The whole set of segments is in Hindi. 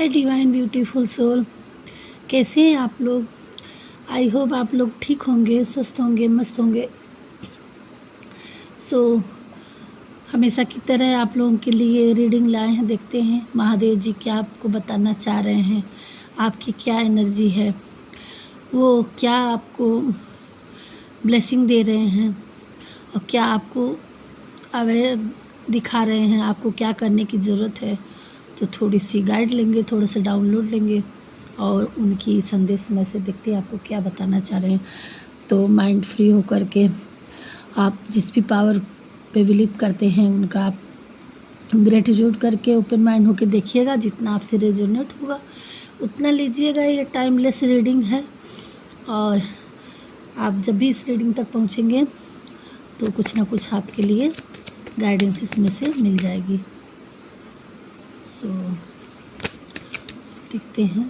हाय डिवाइन ब्यूटीफुल सोल, कैसे हैं आप लोग। आई होप आप लोग ठीक होंगे, स्वस्थ होंगे, मस्त होंगे। हमेशा की तरह आप लोगों के लिए रीडिंग लाए हैं। देखते हैं महादेव जी क्या आपको बताना चाह रहे हैं, आपकी क्या एनर्जी है, वो क्या आपको ब्लेसिंग दे रहे हैं और क्या आपको अवेयर दिखा रहे हैं, आपको क्या करने की ज़रूरत है। तो थोड़ी सी गाइड लेंगे, थोड़ा सा डाउनलोड लेंगे और उनकी संदेश में से देखते हैं आपको क्या बताना चाह रहे हैं। तो माइंड फ्री होकर के आप जिस भी पावर पे बिलीव करते हैं उनका आप ग्रेटिट्यूड करके ओपन माइंड होकर देखिएगा। जितना आपसे रेजोनेट होगा उतना लीजिएगा। ये टाइमलेस रीडिंग है और आप जब भी इस रीडिंग तक पहुंचेंगे तो कुछ ना कुछ आपके लिए गाइडेंस इसमें से मिल जाएगी। देखते हैं।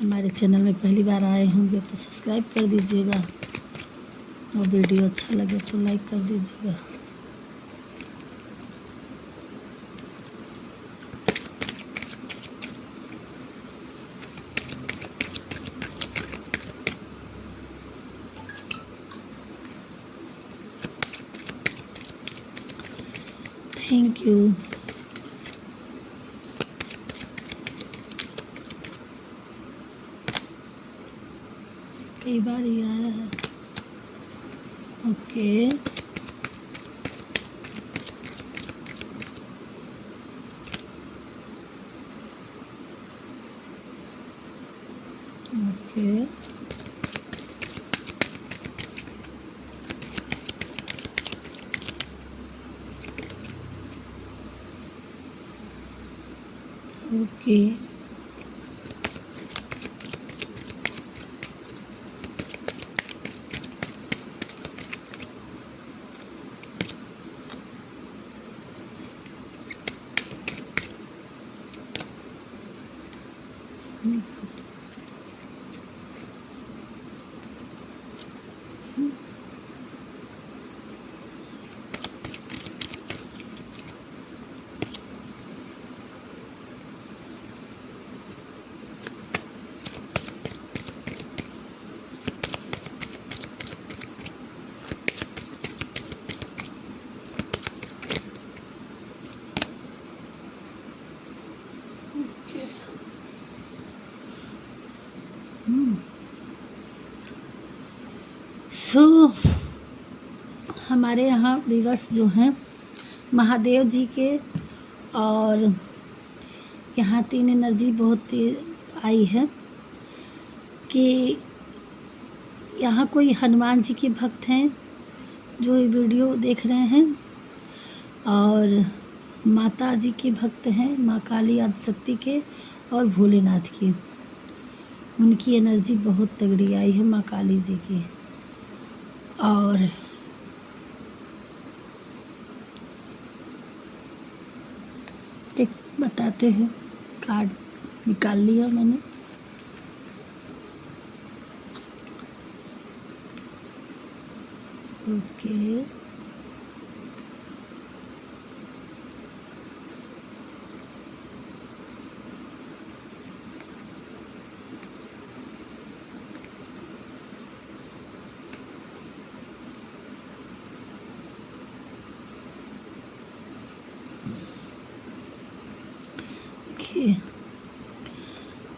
हमारे चैनल में पहली बार आए होंगे तो सब्सक्राइब कर दीजिएगा और वीडियो अच्छा लगे तो लाइक कर दीजिएगा। Thank you. कई बार ये आया है। Okay, okay, okay. हमारे यहाँ व्यूअर्स जो हैं महादेव जी के, और यहाँ तीन एनर्जी बहुत आई है कि यहाँ कोई हनुमान जी के भक्त हैं जो ये वीडियो देख रहे हैं, और माता जी के भक्त हैं, माँ काली आदिशक्ति के और भोलेनाथ के। उनकी एनर्जी बहुत तगड़ी आई है माँ काली जी की। और एक बताते हैं, कार्ड निकाल लिया मैंने। ओके,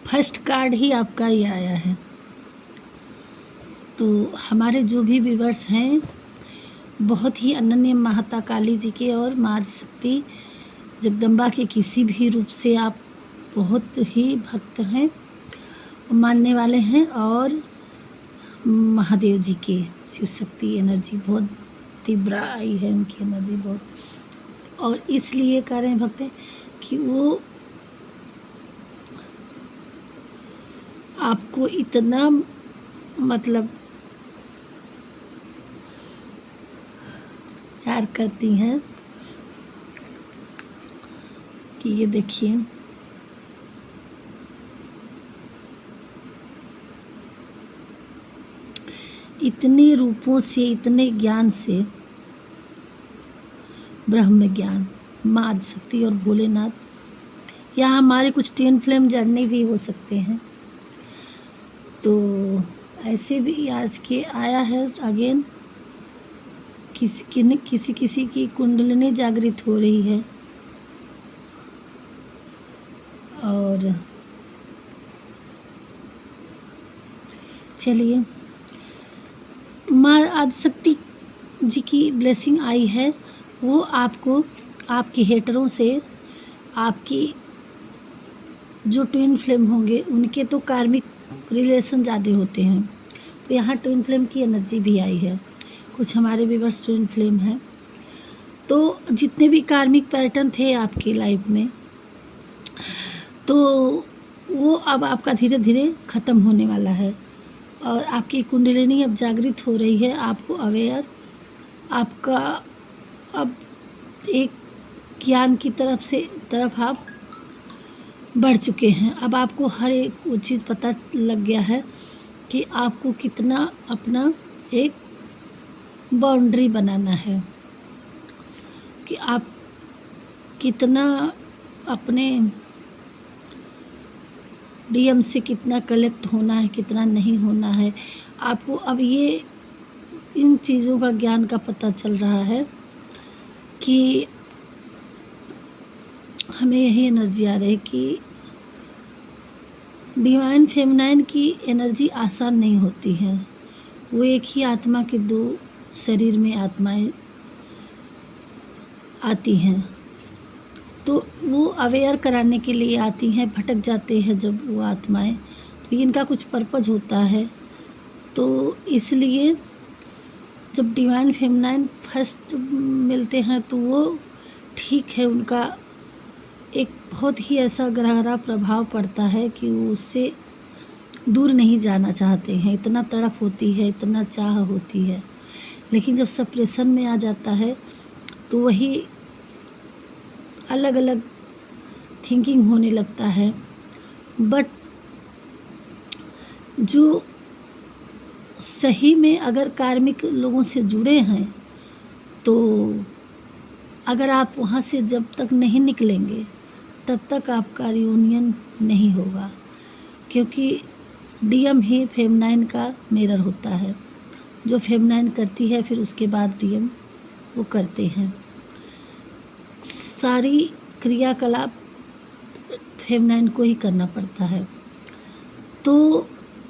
फर्स्ट कार्ड ही आपका ही आया है। तो हमारे जो भी व्यूअर्स हैं बहुत ही अनन्य माता काली जी के और माँ शक्ति जगदम्बा के किसी भी रूप से आप बहुत ही भक्त हैं, मानने वाले हैं। और महादेव जी के शिव शक्ति एनर्जी बहुत तीव्र आई है, उनकी एनर्जी बहुत, और इसलिए कह रहे हैं भक्त हैं कि वो आपको इतना मतलब प्यार करती हैं कि ये देखिए इतने रूपों से, इतने ज्ञान से ब्रह्म ज्ञान, माँ आदिशक्ति और भोलेनाथ। यहाँ हमारे कुछ ट्विन फ्लेम जर्नी भी हो सकते हैं। तो ऐसे भी आज के आया है अगेन, किसी की कुंडलिनी जागृत हो रही है। और चलिए, माँ आदिशक्ति जी की ब्लेसिंग आई है, वो आपको आपके हेटरों से, आपकी जो ट्विन फ्लेम होंगे उनके तो कार्मिक रिलेशन ज़्यादा होते हैं। तो यहाँ ट्विन फ्लेम की एनर्जी भी आई है, कुछ हमारे व्यूअर्स ट्विन फ्लेम हैं। तो जितने भी कार्मिक पैटर्न थे आपकी लाइफ में, तो वो अब आपका धीरे धीरे ख़त्म होने वाला है। और आपकी कुंडलिनी अब जागृत हो रही है, आपको अवेयर, आपका अब एक ज्ञान की तरफ आप बढ़ चुके हैं। अब आपको हर एक वो चीज़ पता लग गया है कि आपको कितना अपना एक बाउंड्री बनाना है, कि आप कितना अपने डीएम से कितना कलेक्ट होना है, कितना नहीं होना है। आपको अब ये इन चीज़ों का ज्ञान का पता चल रहा है कि हमें यही एनर्जी आ रही है कि डिवाइन फेमिनाइन की एनर्जी आसान नहीं होती है। वो एक ही आत्मा के दो शरीर में आत्माएं आती हैं, तो वो अवेयर कराने के लिए आती हैं। भटक जाते हैं जब वो आत्माएं, तो इनका कुछ पर्पज़ होता है। तो इसलिए जब डिवाइन फेमिनाइन फर्स्ट मिलते हैं तो वो ठीक है, उनका एक बहुत ही ऐसा गहरा प्रभाव पड़ता है कि वो उससे दूर नहीं जाना चाहते हैं। इतना तड़प होती है, इतना चाह होती है, लेकिन जब सप्रेशन में आ जाता है तो वही अलग अलग थिंकिंग होने लगता है। बट जो सही में अगर कार्मिक लोगों से जुड़े हैं, तो अगर आप वहाँ से जब तक नहीं निकलेंगे तब तक आपका रियूनियन नहीं होगा, क्योंकि डीएम ही फेमिनाइन का मिरर होता है। जो फेमिनाइन करती है फिर उसके बाद डीएम वो करते हैं। सारी क्रियाकलाप फेमिनाइन को ही करना पड़ता है। तो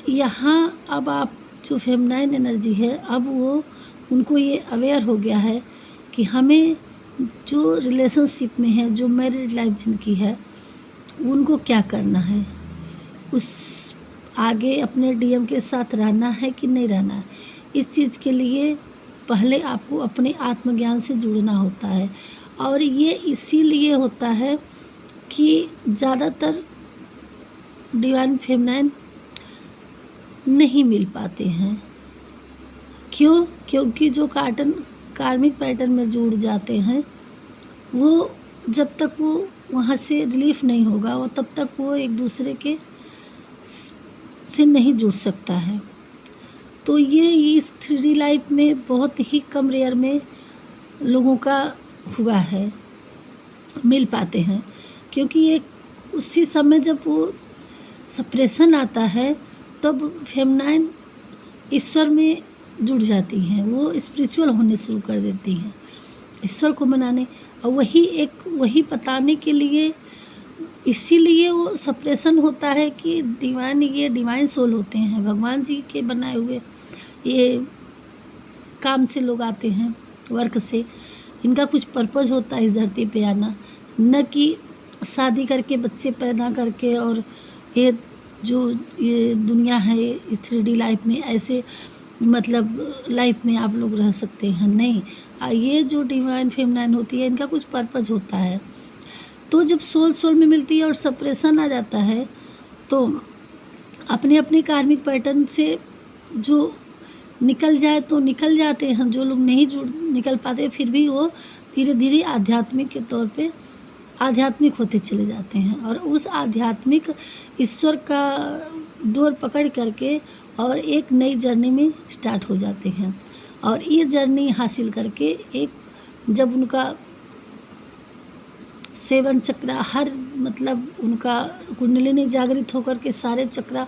यहाँ अब आप जो फेमिनाइन एनर्जी है, अब वो उनको ये अवेयर हो गया है कि हमें जो रिलेशनशिप में है, जो मैरिड लाइफ जिनकी है, उनको क्या करना है, उस आगे अपने डीएम के साथ रहना है कि नहीं रहना है। इस चीज़ के लिए पहले आपको अपने आत्मज्ञान से जुड़ना होता है। और ये इसीलिए होता है कि ज़्यादातर डिवाइन फेमिनाइन नहीं मिल पाते हैं। क्यों? क्योंकि जो कार्मिक पैटर्न में जुड़ जाते हैं, वो जब तक वो वहाँ से रिलीफ नहीं होगा, वो तब तक वो एक दूसरे के से नहीं जुड़ सकता है। तो ये इस 3D लाइफ में बहुत ही कम रेयर में लोगों का हुआ है, मिल पाते हैं। क्योंकि एक उसी समय जब वो सप्रेशन आता है, तब फेमिनाइन ईश्वर में जुड़ जाती हैं, वो स्पिरिचुअल होने शुरू कर देती हैं, ईश्वर को मनाने। और वही बताने के लिए, इसीलिए वो सप्रेशन होता है कि ये डिवाइन सोल होते हैं, भगवान जी के बनाए हुए। ये काम से लोग आते हैं, वर्क से। इनका कुछ पर्पज़ होता है इस धरती पे आना, न कि शादी करके बच्चे पैदा करके और ये दुनिया है, इस 3D लाइफ में ऐसे मतलब लाइफ में आप लोग रह सकते हैं, नहीं। ये जो डिवाइन फेमिनाइन होती है, इनका कुछ पर्पज़ होता है। तो जब सोल में मिलती है और सप्रेशन आ जाता है, तो अपने अपने कार्मिक पैटर्न से जो निकल जाए तो निकल जाते हैं। जो लोग नहीं निकल पाते, फिर भी वो धीरे धीरे आध्यात्मिक के तौर पे आध्यात्मिक होते चले जाते हैं, और उस आध्यात्मिक ईश्वर का डोर पकड़ करके और एक नई जर्नी में स्टार्ट हो जाते हैं। और ये जर्नी हासिल करके एक जब उनका 7 चक्रा हर मतलब उनका कुंडलिनी जागृत होकर के सारे चक्रा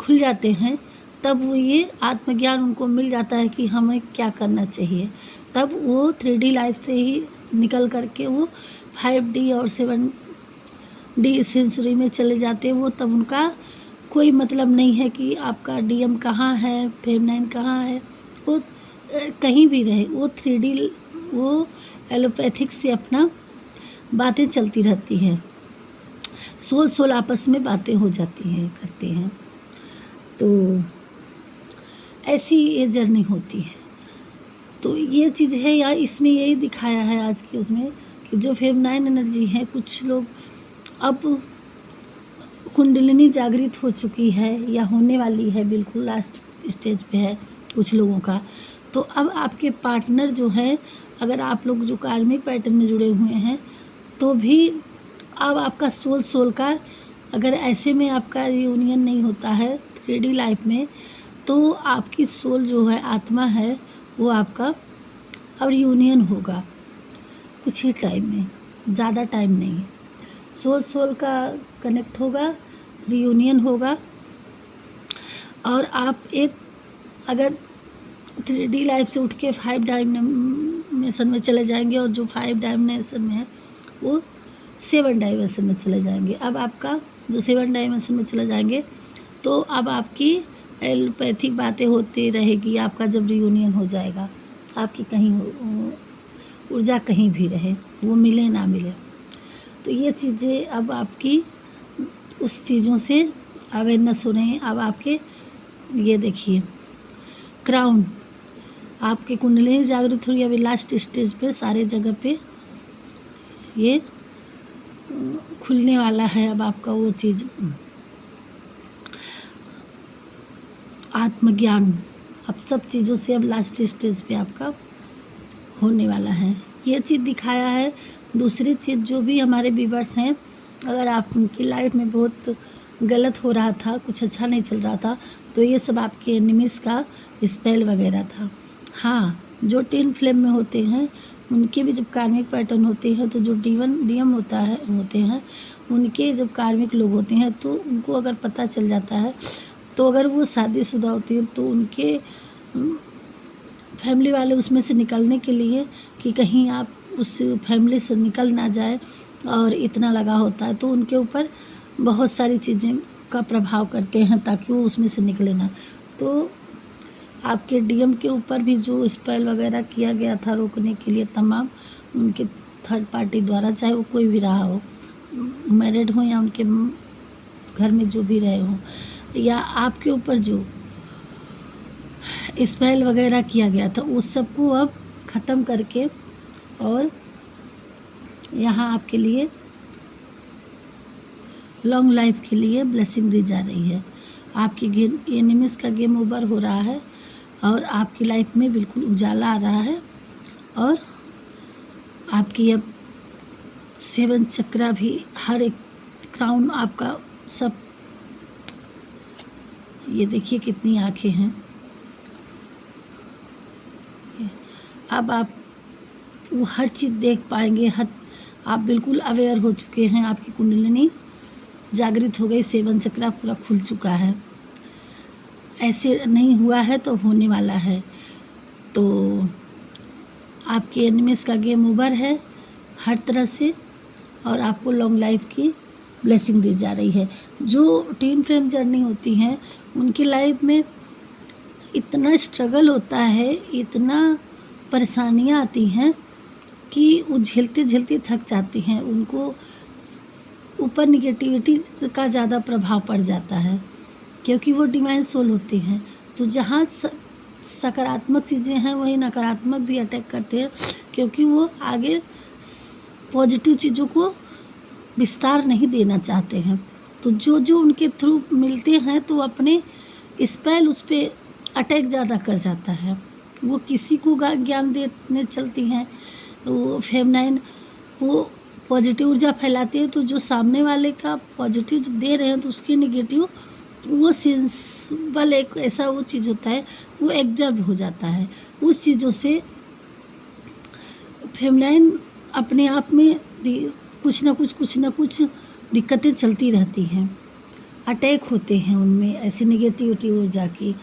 खुल जाते हैं, तब वो ये आत्मज्ञान उनको मिल जाता है कि हमें क्या करना चाहिए। तब वो 3D लाइफ से ही निकल करके वो 5D और 7D सेंसुरी में चले जाते हैं। वो तब उनका कोई मतलब नहीं है कि आपका DM कहाँ है, फेमिनाइन कहाँ है, वो कहीं भी रहे, वो 3D वो एलोपैथिक से अपना बातें चलती रहती हैं, सोल आपस में बातें हो जाती हैं, करते हैं। तो ऐसी ये जर्नी होती है। तो ये चीज़ है यार, इसमें यही दिखाया है आज के उसमें कि जो फेमिनाइन एनर्जी है, कुछ लोग अब कुंडलिनी जागृत हो चुकी है या होने वाली है, बिल्कुल लास्ट स्टेज पे है कुछ लोगों का। तो अब आपके पार्टनर जो है, अगर आप लोग जो कार्मिक पैटर्न में जुड़े हुए हैं, तो भी अब आपका सोल का अगर ऐसे में आपका रियूनियन नहीं होता है 3D लाइफ में, तो आपकी सोल जो है, आत्मा है, वो आपका अब रियूनियन होगा कुछ ही टाइम में, ज़्यादा टाइम नहीं। सोल का कनेक्ट होगा, रियूनियन होगा, और आप एक अगर 3D लाइफ से उठ के 5 डायमेंशन में चले जाएंगे, और जो 5 डायमेंशन में है वो 7 डायमेंशन में चले जाएंगे। अब आपका जो 7 डायमेंशन में चले जाएंगे, तो अब आपकी एलोपैथिक बातें होती रहेगी। आपका जब रियूनियन हो जाएगा, आपकी कहीं ऊर्जा कहीं भी रहे, वो मिले ना मिले, तो ये चीज़ें अब आपकी उस चीज़ों से अवेयरनेस हो रही हैं। अब आपके ये देखिए क्राउन, आपके कुंडलिनी जागृत हो रही है अभी लास्ट स्टेज पे, सारे जगह पे ये खुलने वाला है। अब आपका वो चीज़ आत्मज्ञान, अब सब चीज़ों से अब लास्ट स्टेज पे आपका होने वाला है। ये चीज़ दिखाया है। दूसरी चीज़ जो भी हमारे व्यूअर्स हैं, अगर आप उनकी लाइफ में बहुत गलत हो रहा था, कुछ अच्छा नहीं चल रहा था, तो ये सब आपके एनिमीज़ का स्पेल वगैरह था। हाँ, जो टिन फ्लेम में होते हैं उनके भी जब कार्मिक पैटर्न होते हैं, तो जो DM होते हैं उनके जब कार्मिक लोग होते हैं, तो उनको अगर पता चल जाता है, तो अगर वो शादीशुदा होती हैं, तो उनके फैमिली वाले उसमें से निकलने के लिए कि कहीं आप उस फैमिली से निकल ना जाए, और इतना लगा होता है, तो उनके ऊपर बहुत सारी चीज़ें का प्रभाव करते हैं ताकि वो उसमें से निकले ना। तो आपके DM के ऊपर भी जो स्पेल वगैरह किया गया था रोकने के लिए, तमाम उनके थर्ड पार्टी द्वारा, चाहे वो कोई भी रहा हो, मैरिड हो या उनके घर में जो भी रहे हो, या आपके ऊपर जो स्पेल वगैरह किया गया था, उस सबको अब ख़त्म करके, और यहाँ आपके लिए लॉन्ग लाइफ के लिए ब्लेसिंग दी जा रही है। आपकी एनिमीज़ का गेम ओवर हो रहा है, और आपकी लाइफ में बिल्कुल उजाला आ रहा है, और आपकी अब 7 चक्रा भी, हर एक क्राउन आपका सब, ये देखिए कितनी आँखें हैं। अब आप वो हर चीज़ देख पाएंगे, हर आप बिल्कुल अवेयर हो चुके हैं, आपकी कुंडलिनी जागृत हो गई, 7 चक्रा पूरा खुल चुका है। ऐसे नहीं हुआ है तो होने वाला है। तो आपके एनिमीज़ का गेम ओवर है हर तरह से, और आपको लॉन्ग लाइफ की ब्लेसिंग दी जा रही है। जो टीन फ्लेम जर्नी होती हैं उनकी लाइफ में इतना स्ट्रगल होता है, इतना परेशानियाँ आती हैं कि वो झेलते झेलते थक जाती हैं, उनको ऊपर निगेटिविटी का ज़्यादा प्रभाव पड़ जाता है, क्योंकि वो डिवाइन सोल होते हैं। तो जहाँ सकारात्मक चीज़ें हैं, वही नकारात्मक भी अटैक करते हैं, क्योंकि वो आगे पॉजिटिव चीज़ों को विस्तार नहीं देना चाहते हैं। तो जो जो उनके थ्रू मिलते हैं, तो अपने स्पेल उस पर अटैक ज़्यादा कर जाता है। वो किसी को ज्ञान देने चलती हैं, वो फेमिनाइन वो पॉजिटिव ऊर्जा फैलाती है, तो जो सामने वाले का पॉजिटिव जब दे रहे हैं, तो उसकी निगेटिव वो सेंसिबल एक ऐसा वो चीज़ होता है, वो एब्जॉर्ब हो जाता है। उस चीज़ों से फेमिनाइन अपने आप में कुछ ना कुछ दिक्कतें चलती रहती हैं, अटैक होते हैं उनमें ऐसी निगेटिविटी ऊर्जा की,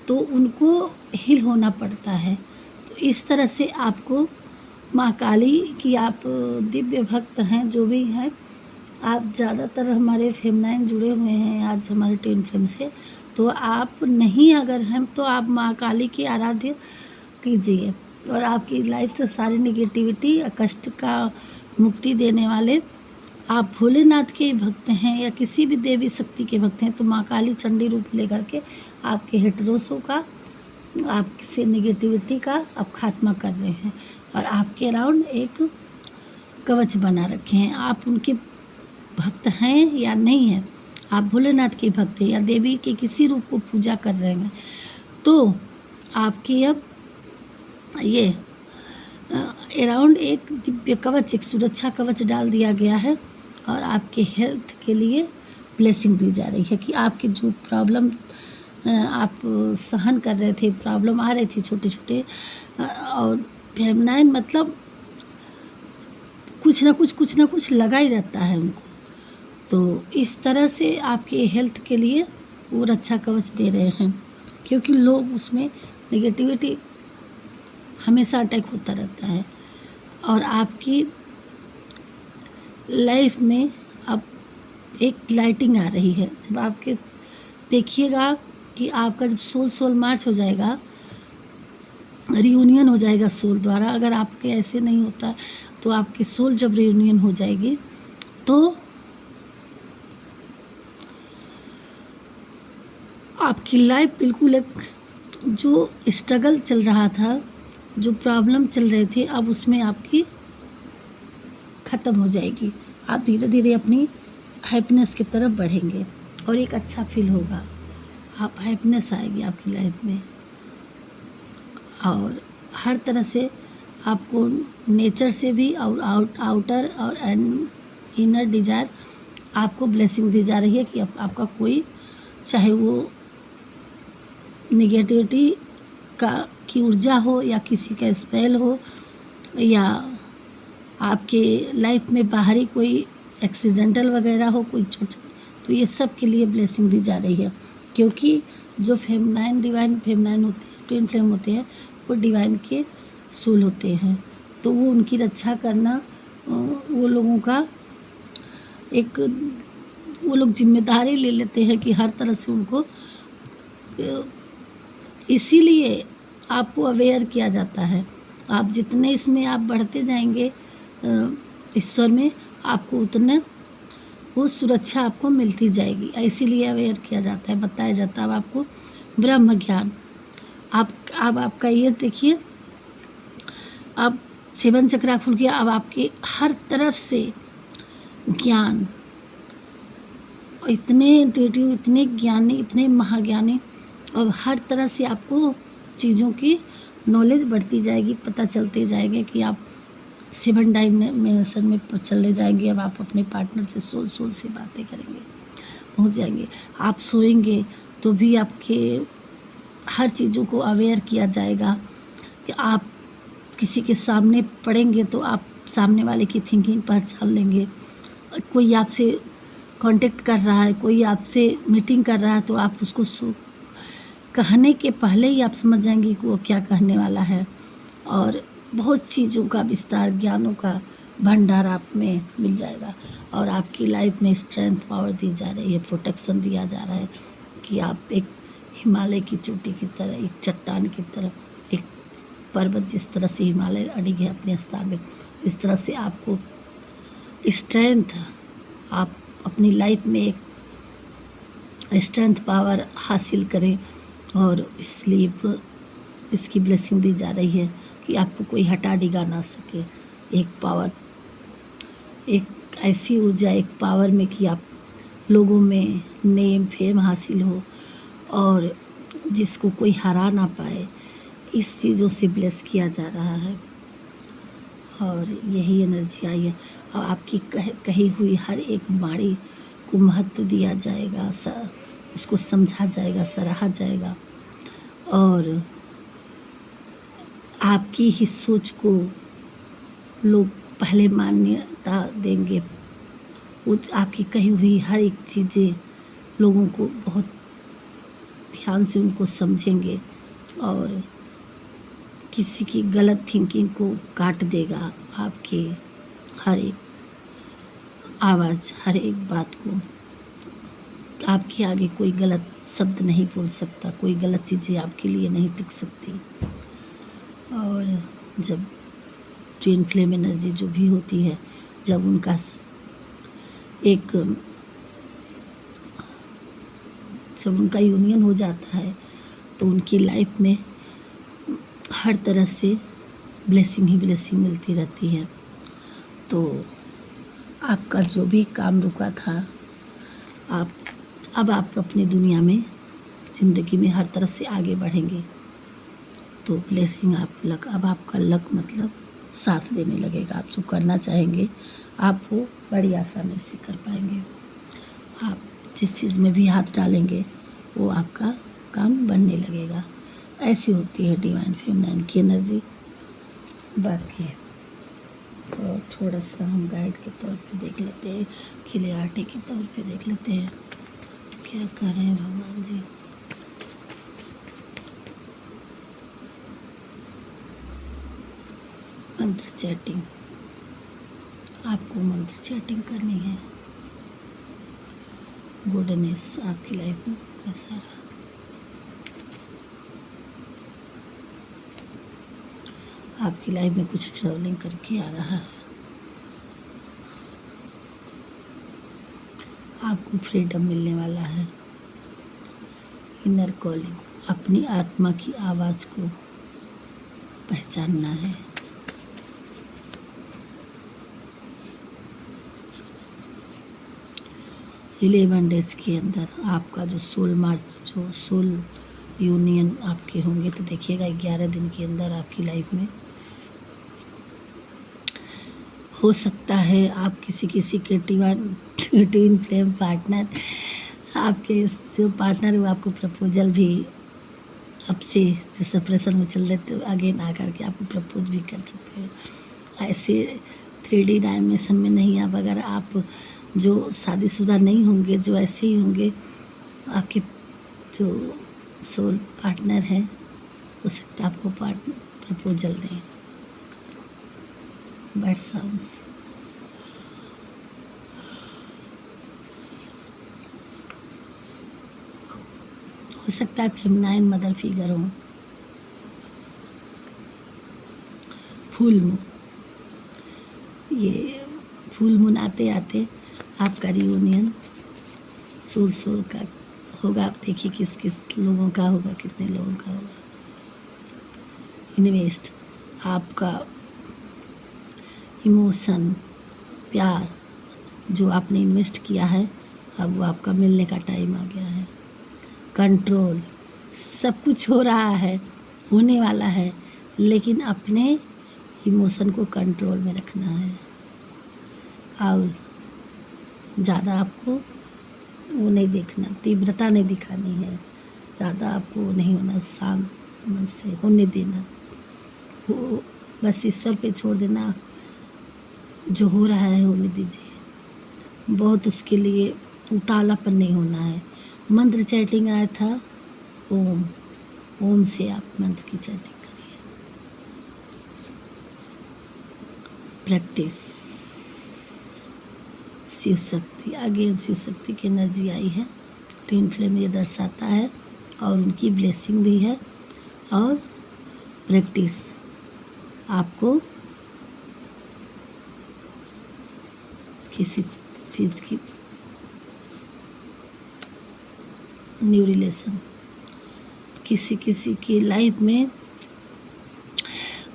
तो उनको हील होना पड़ता है। तो इस तरह से आपको माँ काली की, आप दिव्य भक्त हैं जो भी हैं, आप ज़्यादातर हमारे फेमनाइन जुड़े हुए हैं आज हमारे ट्विन फ्लेम से, तो आप नहीं अगर हैं तो आप माँ काली की आराध्य कीजिए और आपकी लाइफ से सारी निगेटिविटी कष्ट का मुक्ति देने वाले, आप भोलेनाथ के भक्त हैं या किसी भी देवी शक्ति के भक्त हैं तो माँ काली चंडी रूप लेकर के आपके हेटरोसों का, आपसे निगेटिविटी का आप खात्मा कर रहे हैं और आपके अराउंड एक कवच बना रखे हैं। आप उनके भक्त हैं या नहीं हैं, आप भोलेनाथ के भक्त हैं या देवी के किसी रूप को पूजा कर रहे हैं, तो आपके अब ये अराउंड एक दिव्य कवच, एक सुरक्षा कवच डाल दिया गया है और आपके हेल्थ के लिए ब्लेसिंग दी जा रही है कि आपके जो प्रॉब्लम आप सहन कर रहे थे, प्रॉब्लम आ रही थी छोटे छोटे, और फेमनाइन मतलब कुछ ना कुछ लगा ही रहता है उनको, तो इस तरह से आपके हेल्थ के लिए वो रक्षा कवच दे रहे हैं क्योंकि लोग उसमें निगेटिविटी हमेशा अटैक होता रहता है। और आपकी लाइफ में अब एक लाइटिंग आ रही है, जब आपके देखिएगा कि आपका जब सोल मार्च हो जाएगा, रियूनियन हो जाएगा सोल द्वारा, अगर आपके ऐसे नहीं होता तो आपकी सोल जब रियूनियन हो जाएगी तो आपकी लाइफ बिल्कुल एक जो स्ट्रगल चल रहा था, जो प्रॉब्लम चल रहे थे, अब उसमें आपकी ख़त्म हो जाएगी। आप धीरे धीरे अपनी हैप्पीनेस की तरफ बढ़ेंगे और एक अच्छा फील होगा, आप हैप्पीनेस आएगी आपकी लाइफ में और हर तरह से आपको नेचर से भी और आउटर और इनर डिज़ायर आपको ब्लेसिंग दी जा रही है कि आपका कोई, चाहे वो निगेटिविटी की ऊर्जा हो या किसी का स्पेल हो या आपके लाइफ में बाहरी कोई एक्सीडेंटल वगैरह हो कोई छोटा, तो ये सब के लिए ब्लेसिंग दी जा रही है क्योंकि जो फेमनाइन डिवाइन फेमनाइन होते हैं, ट्विन फ्लेम होते हैं, वो डिवाइन के सोल होते हैं, तो वो उनकी रक्षा करना वो लोगों का एक, वो लोग जिम्मेदारी ले लेते हैं कि हर तरह से उनको, इसीलिए आपको अवेयर किया जाता है। आप जितने इसमें आप बढ़ते जाएंगे ईश्वर में, आपको उतने वो सुरक्षा आपको मिलती जाएगी, इसीलिए अवेयर किया जाता है, बताया जाता है। अब आपको ब्रह्म ज्ञान, अब आपका ये देखिए, अब 7 चक्रा खुल गया, अब आपके हर तरफ से ज्ञान, इतने इंट्यूटिव, इतने ज्ञानी, इतने महाज्ञानी, और हर तरह से आपको चीज़ों की नॉलेज बढ़ती जाएगी, पता चलते जाएंगे कि आप 7 डायमेंशन में चलने जाएंगे। अब आप अपने पार्टनर से सोल से बातें करेंगे, पहुंच जाएंगे। आप सोएंगे तो भी आपके हर चीज़ों को अवेयर किया जाएगा कि आप किसी के सामने पढ़ेंगे तो आप सामने वाले की थिंकिंग पहचान लेंगे। कोई आपसे कांटेक्ट कर रहा है, कोई आपसे मीटिंग कर रहा है, तो आप उसको कहने के पहले ही आप समझ जाएंगे कि वो क्या कहने वाला है। और बहुत चीज़ों का विस्तार, ज्ञानों का भंडार आप में मिल जाएगा और आपकी लाइफ में स्ट्रेंथ पावर दी जा रही है, प्रोटेक्शन दिया जा रहा है कि आप एक हिमालय की चोटी की तरह, एक चट्टान की तरह, एक पर्वत जिस तरह से हिमालय अड़िग है अपने स्थान में, इस तरह से आपको स्ट्रेंथ, आप अपनी लाइफ में एक स्ट्रेंथ पावर हासिल करें। और इसलिए इसकी ब्लेसिंग दी जा रही है कि आपको कोई हटा डिगा ना सके। एक पावर, एक ऐसी ऊर्जा, एक पावर में कि आप लोगों में नेम फेम हासिल हो और जिसको कोई हरा ना पाए, इस चीज़ों से ब्लेस किया जा रहा है। और यही एनर्जी आई है। और आपकी कही हुई हर एक वाणी को महत्व दिया जाएगा, उसको समझा जाएगा, सराहा जाएगा और आपकी ही सोच को लोग पहले मान्यता देंगे। वो आपकी कही हुई हर एक चीज़ें लोगों को बहुत ध्यान से उनको समझेंगे और किसी की गलत थिंकिंग को काट देगा। आपके हर एक आवाज़, हर एक बात को आपके आगे कोई गलत शब्द नहीं बोल सकता, कोई गलत चीज़ें आपके लिए नहीं टिक सकती। और जब ट्विन फ्लेम एनर्जी जो भी होती है, जब उनका एक जब उनका यूनियन हो जाता है तो उनकी लाइफ में हर तरह से ब्लेसिंग ही ब्लेसिंग मिलती रहती है। तो आपका जो भी काम रुका था, अब आप अपनी दुनिया में ज़िंदगी में हर तरफ से आगे बढ़ेंगे। तो ब्लेसिंग अब आपका लक मतलब साथ देने लगेगा। आप जो करना चाहेंगे आप वो बड़ी आसानी से कर पाएंगे। आप जिस चीज़ में भी हाथ डालेंगे वो आपका काम बनने लगेगा। ऐसी होती है डिवाइन फेमिनाइन की एनर्जी। बाकी तो थोड़ा सा हम गाइड के तौर पे देख लेते हैं, क्लियरिटी के तौर पे देख लेते हैं क्या कर रहे हैं भगवान जी। मंत्र चैटिंग, आपको मंत्र चैटिंग करनी है। गुडनेस आपकी लाइफ में कैसा रहा। आपकी लाइफ में कुछ ट्रैवलिंग करके आ रहा है। आपको फ्रीडम मिलने वाला है। इनर कॉलिंग, अपनी आत्मा की आवाज़ को पहचानना है। इलेवन डेज के अंदर आपका जो सोल यूनियन आपके होंगे, तो देखिएगा 11 दिन के अंदर आपकी लाइफ में हो सकता है आप किसी के ट्विन फ्लेम पार्टनर, आपके जो पार्टनर वो आपको प्रपोजल भी अब से जो सेपरेशन में चल रहे थे अगेन आकर के आपको प्रपोज भी कर सकते हैं। ऐसे 3D डायमेंशन में नहीं। अब अगर आप जो शादीशुदा नहीं होंगे, जो ऐसे ही होंगे, आपके जो सोल पार्टनर हैं हो सकता है आपको प्रपोजल दें। बर्ड साउंड्स, हो सकता है फेमिनाइन मदर फिगर हो। फुल मून, ये फुल मून आते आते आपका रियूनियन सोल का होगा। आप देखिए किस किस लोगों का होगा, कितने लोगों का होगा। इन्वेस्ट, आपका इमोशन, प्यार जो आपने इन्वेस्ट किया है अब वो आपका मिलने का टाइम आ गया है। कंट्रोल, सब कुछ हो रहा है, होने वाला है, लेकिन अपने इमोशन को कंट्रोल में रखना है और ज़्यादा आपको वो नहीं देखना, तीव्रता नहीं दिखानी है, ज़्यादा आपको वो नहीं होना, शांत मन से होने देना, वो बस ईश्वर पे छोड़ देना। जो हो रहा है होने दीजिए, बहुत उसके लिए उतावलापन नहीं होना है। मंत्र चैटिंग आया था, ओम, ओम से आप मंत्र की चैटिंग करिए। प्रैक्टिस, शिव शक्ति, अगेन शिव शक्ति की एनर्जी आई है। ट्विन फ्लेम ये दर्शाता है और उनकी ब्लेसिंग भी है। और प्रैक्टिस, आपको किसी चीज़ की न्यू रिलेशन, किसी की लाइफ में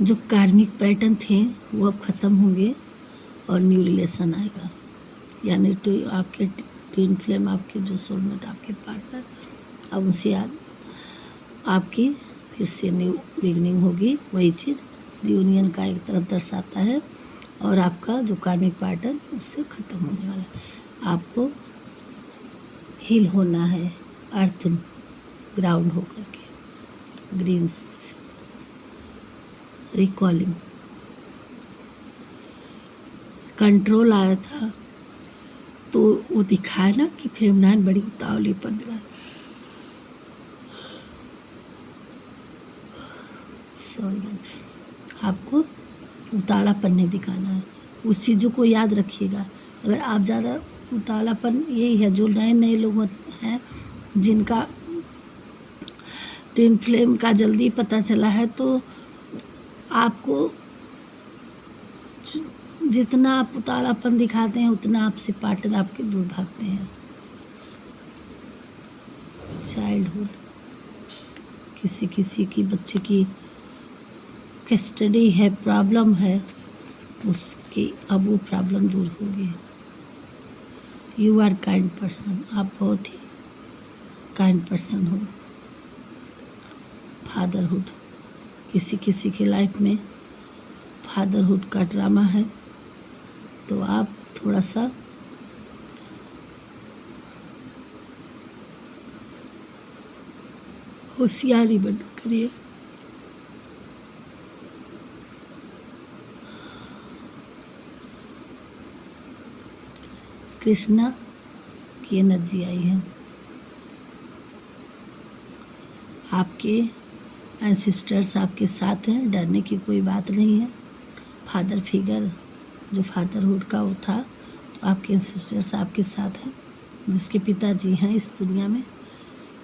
जो कार्मिक पैटर्न थे वो अब ख़त्म होंगे और न्यू रिलेशन आएगा। यानी तो आपके ट्विन फ्लेम, आपके जो सोलमेट, आपके पार्टनर, अब उनसे आपकी फिर से न्यू बिगनिंग होगी। वही चीज़ यूनियन का एक तरफ दर्शाता है और आपका जो कार्मिक पैटर्न उससे ख़त्म होने वाला है। आपको हील होना है, अर्थ ग्राउंड होकर के, ग्रीन्स, रिकॉलिंग, कंट्रोल आया था, तो वो दिखाया ना कि फेमनाइन बड़ी उतावलीपन है। सॉरी, आपको उतावलापन नहीं दिखाना है। उस चीज़ों को याद रखिएगा। अगर आप ज़्यादा उतावलापन, यही है जो नए नए लोग हैं जिनका ट्विन फ्लेम का जल्दी पता चला है, तो आपको जितना आप उतावलापन दिखाते हैं उतना आपसे पार्टनर आपके दूर भागते हैं। चाइल्डहुड, किसी किसी की बच्चे की कस्टडी है, प्रॉब्लम है, उसकी अब वो प्रॉब्लम दूर होगी। यू आर काइंड पर्सन, आप बहुत ही काइंड पर्सन हो। फादरहुड, किसी किसी के लाइफ में फादरहुड का ड्रामा है, तो आप थोड़ा सा होशियारी बन करिए। कृष्णा की एनर्जी आई है। आपके एंसेस्टर्स आपके साथ हैं, डरने की कोई बात नहीं है। फादर फिगर, जो फादरहुड का वो था, आपके एंसेस्टर्स आपके साथ हैं। जिसके पिताजी हैं इस दुनिया में,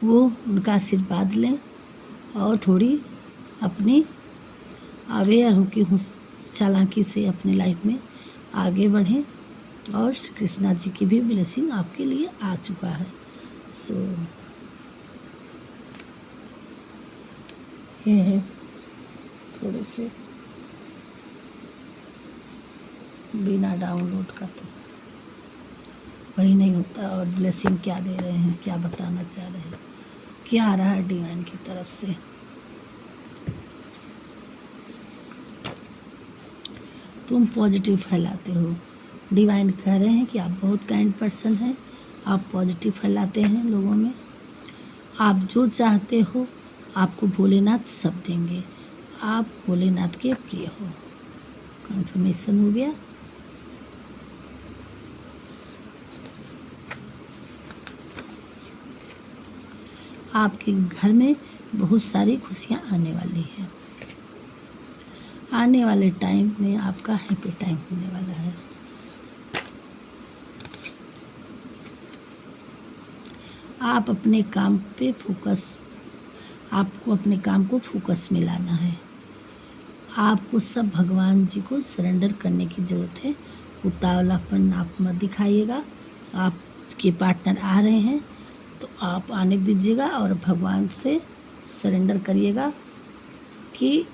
वो उनका आशीर्वाद लें और थोड़ी अपनी अवेयर हो कि चालाकी से अपनी लाइफ में आगे बढ़ें। और श्री कृष्णा जी की भी ब्लेसिंग आपके लिए आ चुका है। सो ये है थोड़े से बिना डाउनलोड का, तो वही नहीं होता। और ब्लेसिंग क्या दे रहे हैं, क्या बताना चाह रहे हैं, क्या आ रहा है डिवाइन की तरफ से। तुम पॉजिटिव फैलाते हो। डिवाइन कह रहे हैं कि आप बहुत काइंड पर्सन हैं, आप पॉजिटिव फैलाते हैं लोगों में। आप जो चाहते हो आपको भोलेनाथ सब देंगे। आप भोलेनाथ के प्रिय हो। कंफर्मेशन हो गया। आपके घर में बहुत सारी खुशियाँ आने वाली हैं। आने वाले टाइम में आपका हैप्पी टाइम होने वाला है। आप अपने काम पे फोकस, आपको अपने काम को फोकस में लाना है। आपको सब भगवान जी को सरेंडर करने की ज़रूरत है। उतावलापन आप मत दिखाइएगा। आपके पार्टनर आ रहे हैं तो आप आने दीजिएगा और भगवान से सरेंडर करिएगा कि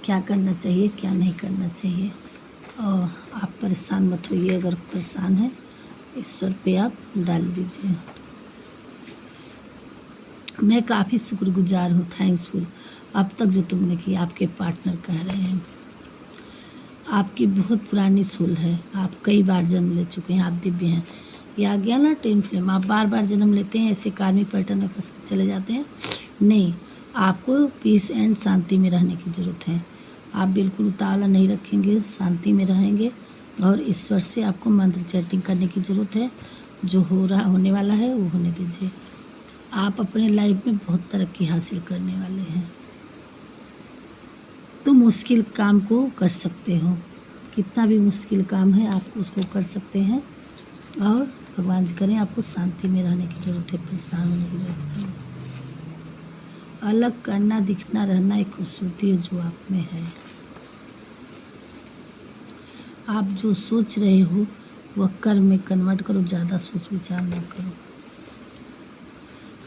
क्या करना चाहिए, क्या नहीं करना चाहिए। और आप परेशान मत होइए। अगर परेशान हैं, ईश्वर पे आप डाल दीजिए। मैं काफ़ी शुक्रगुजार हूँ, थैंक्सफुल अब तक जो तुमने किया। आपके पार्टनर कह रहे हैं आपकी बहुत पुरानी सोल है, आप कई बार जन्म ले चुके हैं, आप दिव्य हैं। ये आ गया ना ट्विन फ्लेम, आप बार बार जन्म लेते हैं, ऐसे कार्मिक पैटर्न में फंस चले जाते हैं। नहीं, आपको पीस एंड शांति में रहने की ज़रूरत है। आप बिल्कुल उतावला नहीं रखेंगे, शांति में रहेंगे और ईश्वर से आपको मंत्र चैटिंग करने की ज़रूरत है। जो होने वाला है वो होने दीजिए। आप अपने लाइफ में बहुत तरक्की हासिल करने वाले हैं। तो मुश्किल काम को कर सकते हो, कितना भी मुश्किल काम है आप उसको कर सकते हैं। और भगवान जी करें आपको शांति में रहने की ज़रूरत है, परेशान होने की ज़रूरत है। अलग करना, दिखना, रहना एक खूबसूरती है जो आप में है। आप जो सोच रहे हो वह कर्म में कन्वर्ट करो, ज़्यादा सोच विचार ना करो।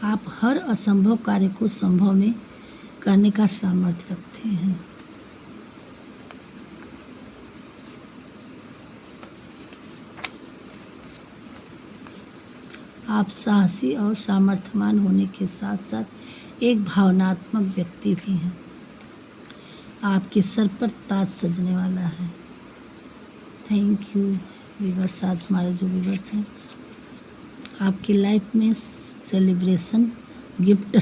आप हर असंभव कार्य को संभव में करने का सामर्थ्य रखते हैं। आप साहसी और सामर्थ्यवान होने के साथ साथ एक भावनात्मक व्यक्ति भी हैं। आपके सर पर ताज सजने वाला है। थैंक यू व्यूअर्स, आज हमारे जो व्यूअर्स हैं, आपकी लाइफ में celebration, gift,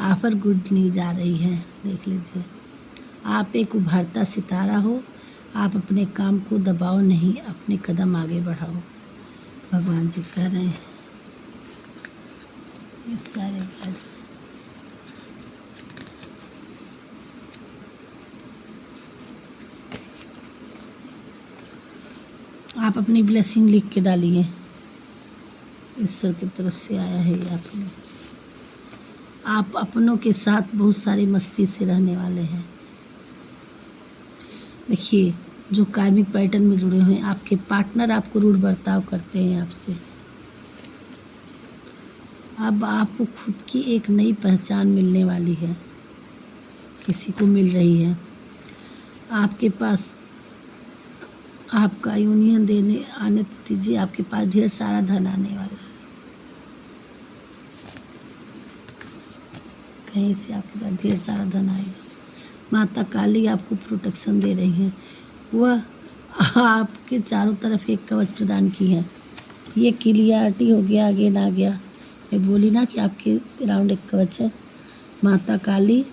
offer, good news आ रही है। देख लीजिए, आप एक उभरता सितारा हो। आप अपने काम को दबाओ नहीं, अपने कदम आगे बढ़ाओ, भगवान जी कह रहे हैं। ये सारे वर्ड्स आप अपनी ब्लेसिंग लिख के डालिए, ईश्वर की तरफ से आया है ये आपके लिए। आप अपनों के साथ बहुत सारी मस्ती से रहने वाले हैं। देखिए, जो कार्मिक पैटर्न में जुड़े हुए हैं, आपके पार्टनर आपको रूढ़ बर्ताव करते हैं आपसे। अब आपको खुद की एक नई पहचान मिलने वाली है, किसी को मिल रही है। आपके पास आपका यूनियन देने आने दीजिए, आपके पास ढेर सारा धन आने वाला है। कहीं से आपके पास ढेर सारा धन आएगा। माता काली आपको प्रोटेक्शन दे रही है, वह आपके चारों तरफ एक कवच प्रदान की है। ये क्लियरिटी हो गया, अगेन आ गया। मैं बोली ना कि आपके अराउंड एक कवच है। माता काली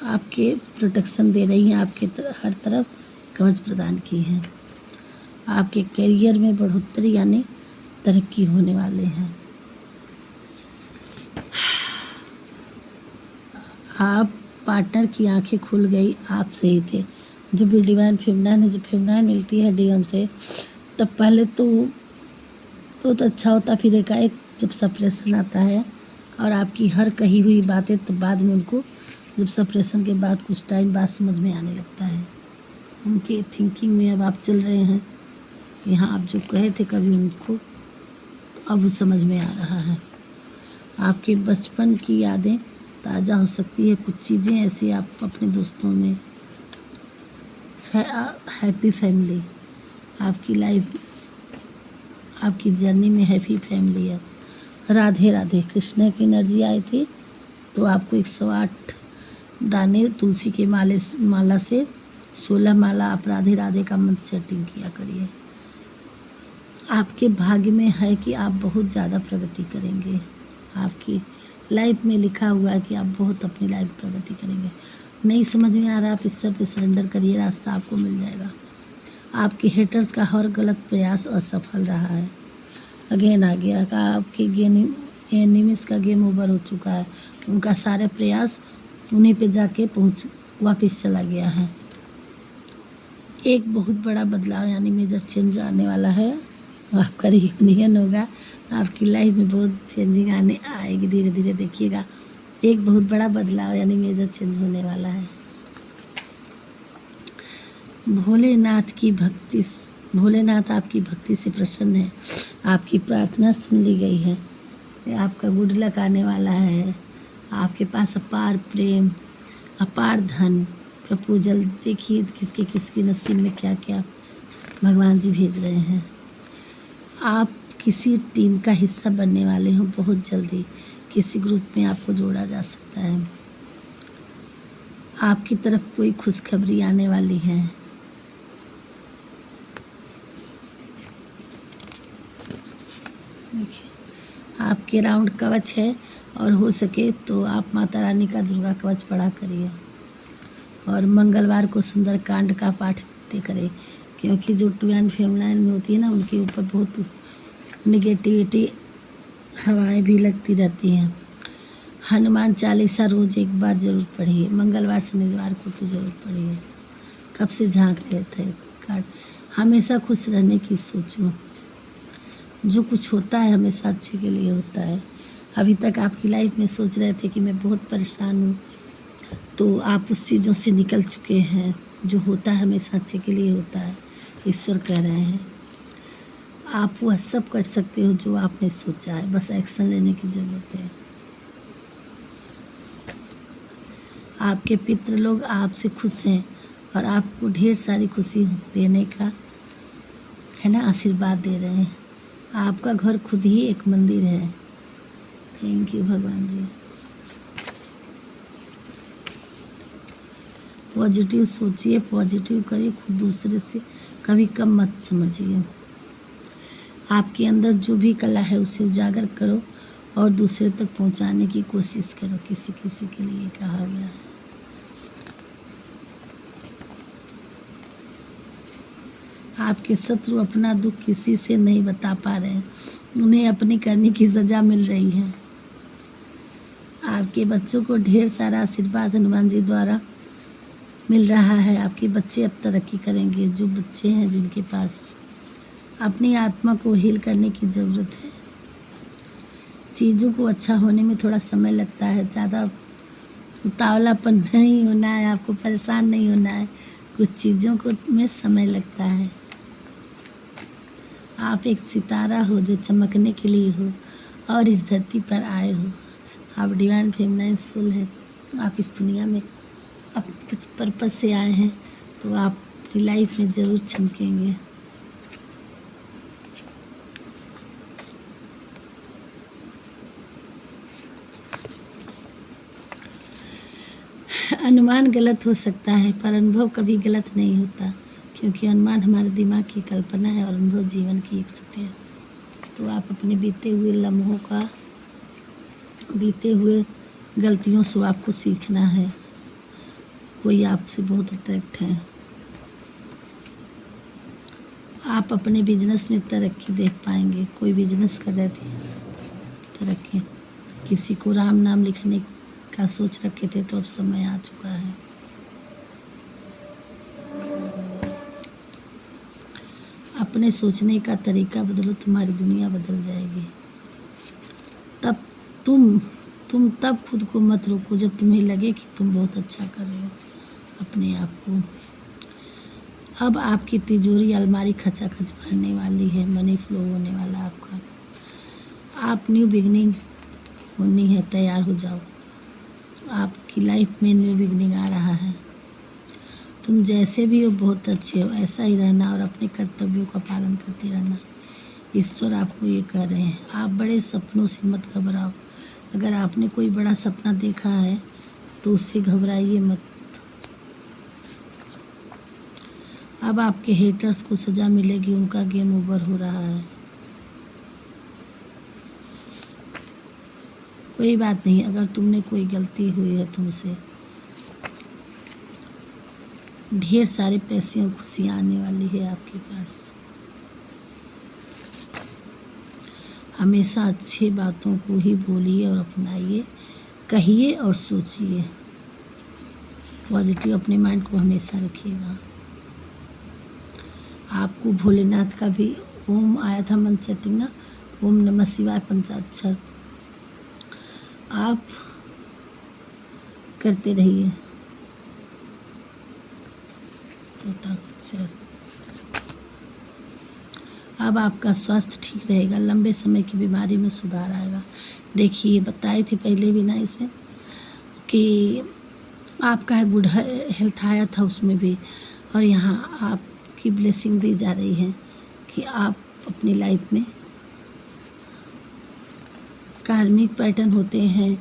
आपके प्रोटेक्शन दे रही हैं, आपके हर तरफ कवच प्रदान की है। आपके करियर में बढ़ोतरी यानी तरक्की होने वाले हैं। आप पार्टनर की आंखें खुल गई, आप सही थे। जब भी डिवाइन फेमिनाइन है, जब फेमिनाइन मिलती है डीएम से, तब पहले तो बहुत अच्छा होता, फिर एकाएक जब सप्रेशन आता है और आपकी हर कही हुई बातें तो बाद में उनको, जब सप्रेशन के बाद कुछ टाइम बाद समझ में आने लगता है। उनके थिंकिंग में अब आप चल रहे हैं। यहाँ आप जो कहे थे कभी उनको, अब वो समझ में आ रहा है। आपके बचपन की यादें ताज़ा हो सकती है। कुछ चीज़ें ऐसी आप अपने दोस्तों में, हैप्पी फैमिली, आपकी लाइफ, आपकी जर्नी में हैप्पी फैमिली है। राधे राधे। कृष्ण की एनर्जी आई थी तो आपको 108 दाने तुलसी के माला से 16 माला आप राधे राधे का मंत्र चैंटिंग किया करिए। आपके भाग्य में है कि आप बहुत ज़्यादा प्रगति करेंगे। आपकी लाइफ में लिखा हुआ है कि आप बहुत अपनी लाइफ प्रगति करेंगे। नहीं समझ में आ रहा, आप ईश्वर पे सरेंडर करिए, रास्ता आपको मिल जाएगा। आपके हेटर्स का हर गलत प्रयास असफल रहा है। अगेन आ गया का आपके एनिमीज का गेम ओवर हो चुका है। उनका सारे प्रयास उन्हीं पे जाके वापस चला गया है। एक बहुत बड़ा बदलाव यानी मेजर चेंज आने वाला है। आपका रियूनियन होगा, आपकी लाइफ में बहुत चेंजिंग आने आएगी। धीरे धीरे देखिएगा, एक बहुत बड़ा बदलाव यानी मेजर चेंज होने वाला है। भोलेनाथ आपकी भक्ति से प्रसन्न है। आपकी प्रार्थना सुन ली गई है। आपका गुड लक आने वाला है। आपके पास अपार प्रेम, अपार धन, प्रपोजल। देखिए किसके किसके नसीब में क्या क्या भगवान जी भेज रहे हैं। आप किसी टीम का हिस्सा बनने वाले हो। बहुत जल्दी किसी ग्रुप में आपको जोड़ा जा सकता है। आपकी तरफ कोई खुशखबरी आने वाली है। आपके राउंड कवच है और हो सके तो आप माता रानी का दुर्गा कवच पढ़ा करिए और मंगलवार को सुंदरकांड का पाठ करें, क्योंकि जो डिवाइन फेमिनाइन में होती है ना, उनके ऊपर बहुत निगेटिविटी हवाएं भी लगती रहती हैं। हनुमान चालीसा रोज़ एक बार ज़रूर पढ़िए। मंगलवार शनिवार को तो ज़रूर पढ़िए। कब से झांक रहे थे कार्ड। हमेशा खुश रहने की सोचो। जो कुछ होता है हमेशा अच्छे के लिए होता है। अभी तक आपकी लाइफ में सोच रहे थे कि मैं बहुत परेशान हूँ, तो आप उस चीज़ों से निकल चुके हैं। जो होता है हमेशा अच्छे के लिए होता है, ईश्वर कह रहे हैं। आप वह सब कर सकते हो जो आपने सोचा है, बस एक्शन लेने की ज़रूरत है। आपके पितृ लोग आपसे खुश हैं और आपको ढेर सारी खुशी देने का है ना, आशीर्वाद दे रहे हैं। आपका घर खुद ही एक मंदिर है। थैंक यू भगवान जी। पॉजिटिव सोचिए, पॉजिटिव करिए, खुद दूसरे से कभी कम मत समझिए। आपके अंदर जो भी कला है उसे उजागर करो और दूसरे तक पहुंचाने की कोशिश करो। किसी किसी के लिए कहा गया है। आपके शत्रु अपना दुख किसी से नहीं बता पा रहे हैं, उन्हें अपनी करने की सज़ा मिल रही है। आपके बच्चों को ढेर सारा आशीर्वाद हनुमान जी द्वारा मिल रहा है। आपके बच्चे अब तरक्की करेंगे। जो बच्चे हैं जिनके पास अपनी आत्मा को हील करने की ज़रूरत है, चीज़ों को अच्छा होने में थोड़ा समय लगता है, ज़्यादा उतावलापन नहीं होना है, आपको परेशान नहीं होना है, कुछ चीज़ों को में समय लगता है। आप एक सितारा हो जो चमकने के लिए हो और इस धरती पर आए हो। आप डिवाइन फेमिनाइन सोल है। आप इस दुनिया में आप कुछ पर्पस से आए हैं, तो आप अपनी लाइफ में ज़रूर चमकेंगे। अनुमान गलत हो सकता है पर अनुभव कभी गलत नहीं होता, क्योंकि अनुमान हमारे दिमाग की कल्पना है और अनुभव जीवन की एक सत्य है। तो आप अपने बीते हुए लम्हों का, बीते हुए गलतियों से आपको सीखना है। कोई आपसे बहुत अट्रैक्ट है। आप अपने बिजनेस में तरक्की देख पाएंगे। कोई बिजनेस कर रहे थे, तरक्की। किसी को राम नाम लिखने का सोच रखे थे, तो अब समय आ चुका है। अपने सोचने का तरीका बदलो, तुम्हारी दुनिया बदल जाएगी। तब तुम तब खुद को मत रोको जब तुम्हें लगे कि तुम बहुत अच्छा कर रहे हो अपने आप को। अब आपकी तिजोरी अलमारी खचाखच भरने वाली है, मनी फ्लो होने वाला आपका। आप न्यू बिगनिंग होनी है, तैयार हो जाओ। आपकी लाइफ में न्यू बिगनिंग आ रहा है। तुम जैसे भी हो बहुत अच्छे हो, ऐसा ही रहना और अपने कर्तव्यों का पालन करते रहना। ईश्वर आपको ये कह रहे हैं। आप बड़े सपनों से मत घबराओ। अगर आपने कोई बड़ा सपना देखा है तो उससे घबराइए मत। अब आपके हेटर्स को सज़ा मिलेगी, उनका गेम ओवर हो रहा है। कोई बात नहीं, अगर तुमने कोई गलती हुई है तुमसे, ढेर सारे पैसे और खुशियाँ आने वाली है आपके पास। हमेशा अच्छी बातों को ही बोलिए और अपनाइए, कहिए और सोचिए। पॉजिटिव अपने माइंड को हमेशा रखिएगा। आपको भोलेनाथ का भी ओम आया था मंत्र सेटिंग ना, ओम नमः शिवाय पंचाक्षर आप करते रहिए। अब आपका स्वास्थ्य ठीक रहेगा, लंबे समय की बीमारी में सुधार आएगा। देखिए बताए थे पहले भी ना इसमें कि आपका गुड हेल्थ आया था उसमें भी, और यहाँ आपकी ब्लेसिंग दी जा रही है कि आप अपनी लाइफ में कार्मिक पैटर्न होते हैं,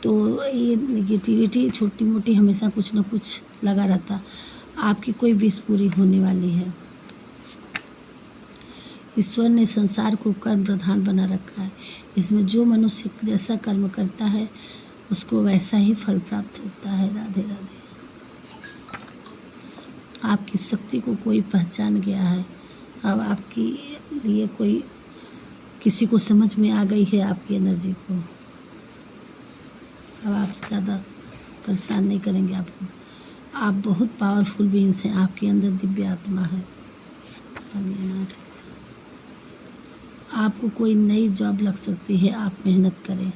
तो ये नेगेटिविटी छोटी मोटी हमेशा कुछ ना कुछ लगा रहता। आपकी कोई विश पूरी होने वाली है। ईश्वर ने संसार को कर्म प्रधान बना रखा है। इसमें जो मनुष्य जैसा कर्म करता है उसको वैसा ही फल प्राप्त होता है। राधे राधे। आपकी शक्ति को कोई पहचान गया है। अब आपके लिए कोई, किसी को समझ में आ गई है आपकी एनर्जी को। अब आप ज़्यादा परेशान नहीं करेंगे आपको। आप बहुत पावरफुल बीइंग्स हैं। आपके अंदर दिव्य आत्मा है। आपको कोई नई जॉब लग सकती है, आप मेहनत करें।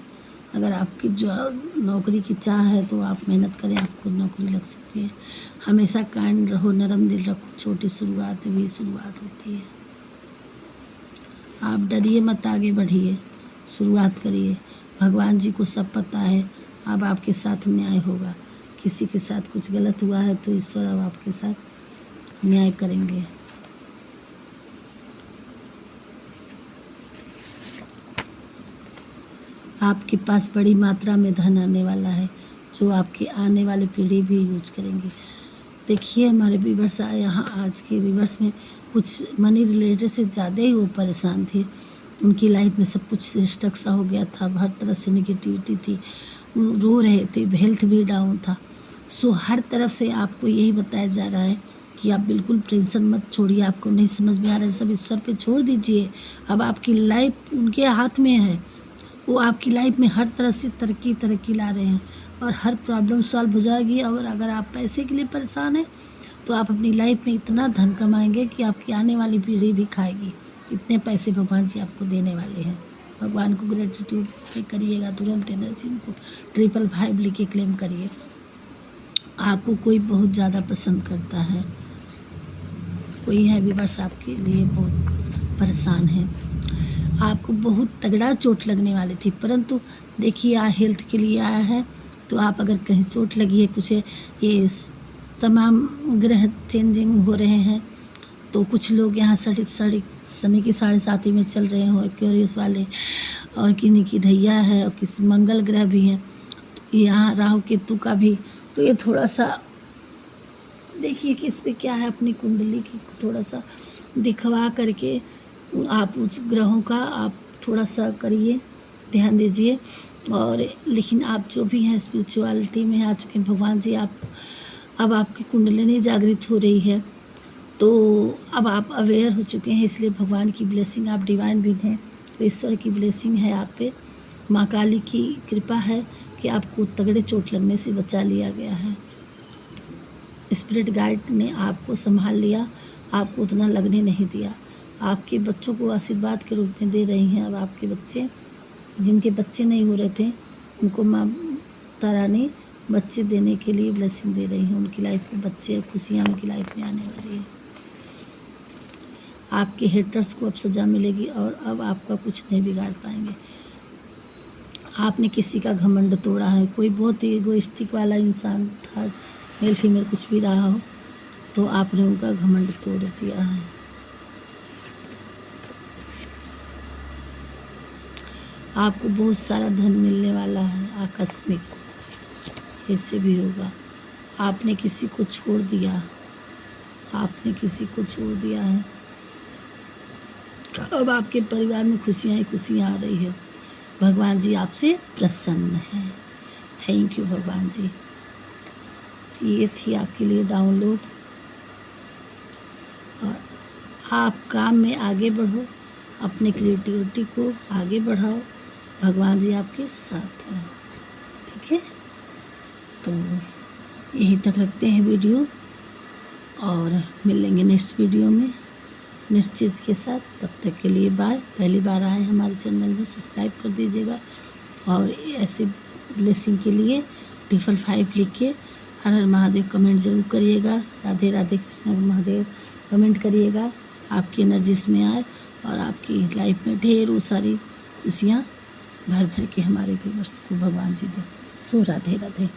अगर आपकी जॉब नौकरी की चाह है तो आप मेहनत करें, आपको नौकरी लग सकती है। हमेशा काइंड रहो, नरम दिल रखो। छोटी शुरुआत भी शुरुआत होती है। आप डरिए मत, आगे बढ़िए, शुरुआत करिए। भगवान जी को सब पता है। अब आपके साथ न्याय होगा। किसी के साथ कुछ गलत हुआ है तो ईश्वर अब आपके साथ न्याय करेंगे। आपके पास बड़ी मात्रा में धन आने वाला है, जो आपके आने वाली पीढ़ी भी यूज करेंगी। देखिए हमारे व्यूवर्स यहाँ आज के व्यूवर्स में कुछ मनी रिलेटेड से ज़्यादा ही वो परेशान थे। उनकी लाइफ में सब कुछ स्टक सा हो गया था, हर तरह से नेगेटिविटी थी, रो रहे थे, हेल्थ भी डाउन था। सो हर तरफ से आपको यही बताया जा रहा है कि आप बिल्कुल टेंशन मत छोड़िए। आपको नहीं समझ में आ रहा है, सब ईश्वर पे छोड़ दीजिए। अब आपकी लाइफ उनके हाथ में है। वो आपकी लाइफ में हर तरह से तरक्की ला रहे हैं और हर प्रॉब्लम सॉल्व हो जाएगी। और अगर आप पैसे के लिए परेशान हैं तो आप अपनी लाइफ में इतना धन कमाएंगे कि आपकी आने वाली पीढ़ी भी खाएगी। इतने पैसे भगवान जी आपको देने वाले हैं। भगवान को ग्रेटिट्यूड पे करिएगा, तुरंत एनर्जी को 555 लिख के क्लेम करिए। आपको कोई बहुत ज़्यादा पसंद करता है, कोई है व्यूअर्स आपके लिए बहुत परेशान है। आपको बहुत तगड़ा चोट लगने वाली थी, परंतु देखिए हेल्थ के लिए आया है। तो आप अगर कहीं चोट लगी है, कुछ ये तमाम ग्रह चेंजिंग हो रहे हैं, तो कुछ लोग यहाँ शनि की 7.5 में चल रहे हो एक्वेरियस वाले, और किन्हीं की ढैया है और किसी मंगल ग्रह भी हैं, यहाँ राहु केतु का भी। तो ये थोड़ा सा देखिए कि इस पर क्या है, अपनी कुंडली की थोड़ा सा दिखवा करके आप उस ग्रहों का आप थोड़ा सा करिए, ध्यान दीजिए। और लेकिन आप जो भी हैं स्पिरिचुअलिटी में आ चुके हैं भगवान जी, आप अब आपकी कुंडलिनी जागृत हो रही है, तो अब आप अवेयर हो चुके हैं, इसलिए भगवान की ब्लेसिंग, आप डिवाइन बीइंग हैं तो ईश्वर की ब्लेसिंग है आप पे। माँ काली की कृपा है कि आपको तगड़े चोट लगने से बचा लिया गया है। स्पिरिट गाइड ने आपको संभाल लिया, आपको उतना लगने नहीं दिया। आपके बच्चों को आशीर्वाद के रूप में दे रही हैं। अब आपके बच्चे, जिनके बच्चे नहीं हो रहे थे, उनको माँ तारानी बच्चे देने के लिए ब्लेसिंग दे रही हैं। उनकी लाइफ में बच्चे, खुशियाँ उनकी लाइफ में आने वाली है। आपके हेटर्स को अब सज़ा मिलेगी और अब आपका कुछ नहीं बिगाड़ पाएंगे। आपने किसी का घमंड तोड़ा है, कोई बहुत ही इगोइस्टिक वाला इंसान था, मेल फीमेल कुछ भी रहा हो, तो आपने उनका घमंड तोड़ दिया है। आपको बहुत सारा धन मिलने वाला है आकस्मिक, ऐसे भी होगा। आपने किसी को छोड़ दिया, आपने किसी को छोड़ दिया है, अब आपके परिवार में खुशियाँ ही खुशियाँ आ रही है। भगवान जी आपसे प्रसन्न हैं। थैंक यू भगवान जी। ये थी आपके लिए डाउनलोड। और आप काम में आगे बढ़ो, अपने क्रिएटिविटी को आगे बढ़ाओ, भगवान जी आपके साथ हैं। ठीक है, तो यहीं तक रखते हैं वीडियो और मिलेंगे नेक्स्ट वीडियो में नेक्स्ट चीज़ के साथ। तब तक के लिए बाय। पहली बार आए हमारे चैनल में सब्सक्राइब कर दीजिएगा और ऐसे ब्लेसिंग के लिए 555 लिख के हर हर महादेव कमेंट जरूर करिएगा। राधे राधे कृष्ण महादेव कमेंट करिएगा। आपकी एनर्जी इसमें आए और आपकी लाइफ में ढेरों सारी खुशियाँ भर भर के हमारे व्यूअर्स को भगवान जी दे। सो राधे राधे।